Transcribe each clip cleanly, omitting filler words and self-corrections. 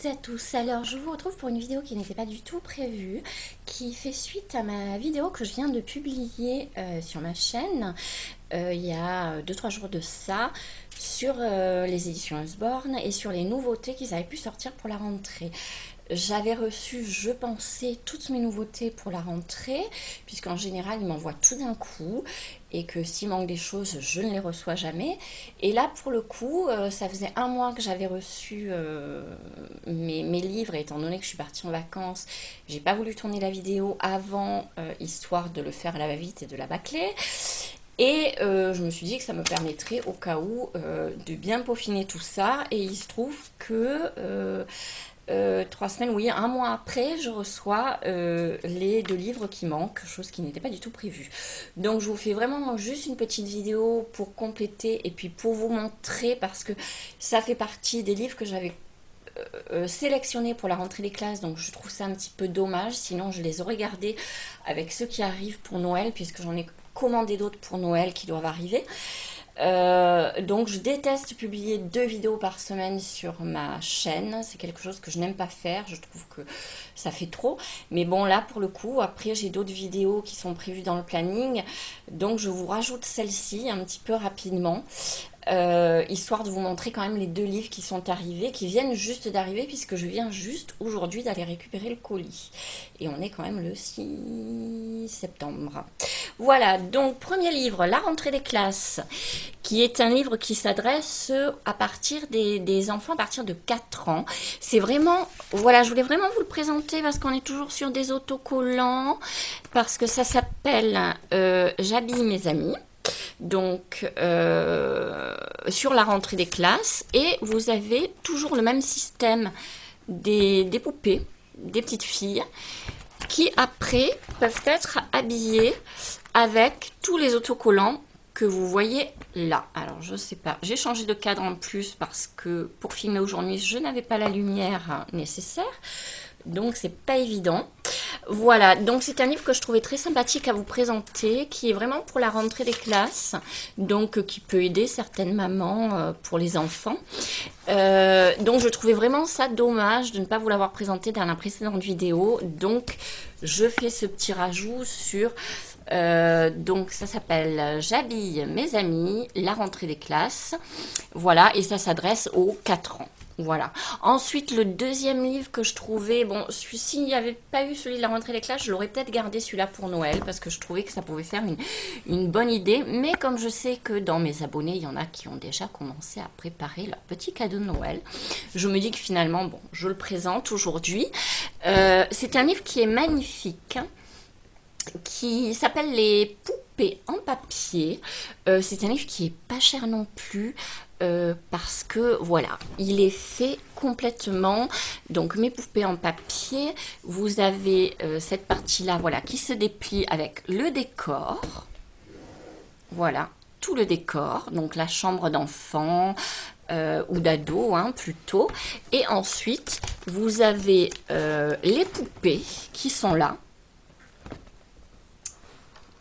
toutes et à tous, alors je vous retrouve pour une vidéo qui n'était pas du tout prévue, qui fait suite à ma vidéo que je viens de publier sur ma chaîne il y a 2-3 jours de ça, sur les éditions Usborne et sur les nouveautés qui avaient pu sortir pour la rentrée. J'avais reçu, je pensais, toutes mes nouveautés pour la rentrée, puisqu'en général, ils m'envoient tout d'un coup, et que s'il manque des choses, je ne les reçois jamais. Et là, pour le coup, ça faisait un mois que j'avais reçu mes livres, et étant donné que je suis partie en vacances, j'ai pas voulu tourner la vidéo avant, histoire de le faire à la va-vite et de la bâcler. Et je me suis dit que ça me permettrait au cas où de bien peaufiner tout ça. Et il se trouve que 3 semaines, oui, un mois après, je reçois les 2 livres qui manquent, chose qui n'était pas du tout prévue. Donc je vous fais vraiment juste une petite vidéo pour compléter et puis pour vous montrer, parce que ça fait partie des livres que j'avais sélectionnés pour la rentrée des classes, donc je trouve ça un petit peu dommage, sinon je les aurais gardés avec ceux qui arrivent pour Noël, puisque j'en ai commandé d'autres pour Noël qui doivent arriver. Donc je déteste publier 2 vidéos par semaine sur ma chaîne, c'est quelque chose que je n'aime pas faire, je trouve que ça fait trop, mais bon là pour le coup, après j'ai d'autres vidéos qui sont prévues dans le planning, donc je vous rajoute celle-ci un petit peu rapidement. Histoire de vous montrer quand même les 2 livres qui sont arrivés, qui viennent juste d'arriver, puisque je viens juste aujourd'hui d'aller récupérer le colis. Et on est quand même le 6 septembre. Voilà, donc premier livre, La rentrée des classes, qui est un livre qui s'adresse à partir des enfants à partir de 4 ans. C'est vraiment, voilà, je voulais vraiment vous le présenter parce qu'on est toujours sur des autocollants, parce que ça s'appelle J'habille mes amis. Donc sur la rentrée des classes, et vous avez toujours le même système des poupées, des petites filles, qui après peuvent être habillées avec tous les autocollants que vous voyez là. Alors je sais pas, j'ai changé de cadre en plus parce que pour filmer aujourd'hui je n'avais pas la lumière nécessaire, donc c'est pas évident. Voilà, donc c'est un livre que je trouvais très sympathique à vous présenter, qui est vraiment pour la rentrée des classes, donc qui peut aider certaines mamans pour les enfants. Donc je trouvais vraiment ça dommage de ne pas vous l'avoir présenté dans la précédente vidéo, donc je fais ce petit rajout sur... donc ça s'appelle J'habille mes amis, la rentrée des classes. Voilà, et ça s'adresse aux 4 ans. Voilà. Ensuite, le deuxième livre que je trouvais, bon, celui-ci, il n'y avait pas eu celui de la rentrée des classes, je l'aurais peut-être gardé celui-là pour Noël, parce que je trouvais que ça pouvait faire une bonne idée. Mais comme je sais que dans mes abonnés, il y en a qui ont déjà commencé à préparer leur petit cadeau de Noël, je me dis que finalement, bon, je le présente aujourd'hui. C'est un livre qui est magnifique, qui s'appelle Les poupées en papier. C'est un livre qui est pas cher non plus, parce que voilà, il est fait complètement. Donc mes poupées en papier, vous avez cette partie là, voilà, qui se déplie avec le décor. Voilà, tout le décor, donc la chambre d'enfant ou d'ado, hein, plutôt. Et ensuite, vous avez les poupées qui sont là.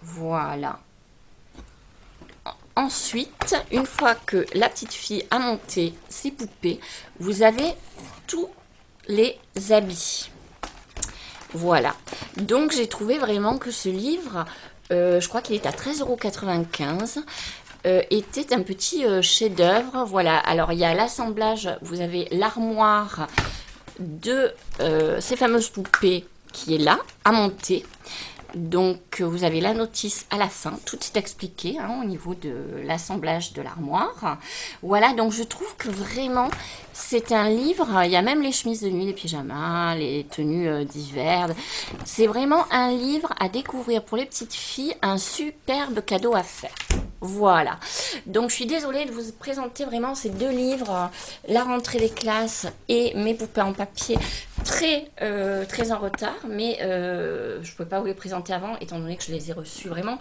Voilà. Ensuite, une fois que la petite fille a monté ses poupées, vous avez tous les habits. Voilà. Donc, j'ai trouvé vraiment que ce livre, je crois qu'il est à 13,95 €, était un petit chef-d'œuvre. Voilà. Alors, il y a l'assemblage, vous avez l'armoire de ces fameuses poupées qui est là, à monter. Donc, vous avez la notice à la fin, tout est expliqué hein, au niveau de l'assemblage de l'armoire. Voilà, donc je trouve que vraiment, c'est un livre, il y a même les chemises de nuit, les pyjamas, les tenues d'hiver. C'est vraiment un livre à découvrir pour les petites filles, un superbe cadeau à faire. Voilà, donc je suis désolée de vous présenter vraiment ces 2 livres, La rentrée des classes et Mes poupées en papier, très en retard, mais je ne pouvais pas vous les présenter avant, étant donné que je les ai reçus vraiment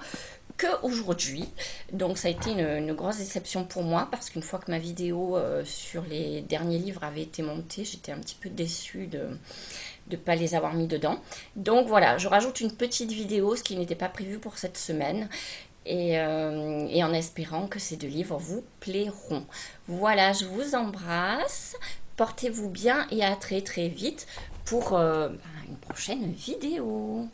qu'aujourd'hui. Donc ça a été une grosse déception pour moi, parce qu'une fois que ma vidéo sur les derniers livres avait été montée, j'étais un petit peu déçue de ne pas les avoir mis dedans. Donc voilà, je rajoute une petite vidéo, ce qui n'était pas prévu pour cette semaine. Et en espérant que ces 2 livres vous plairont. Voilà, je vous embrasse. Portez-vous bien et à très très vite pour une prochaine vidéo.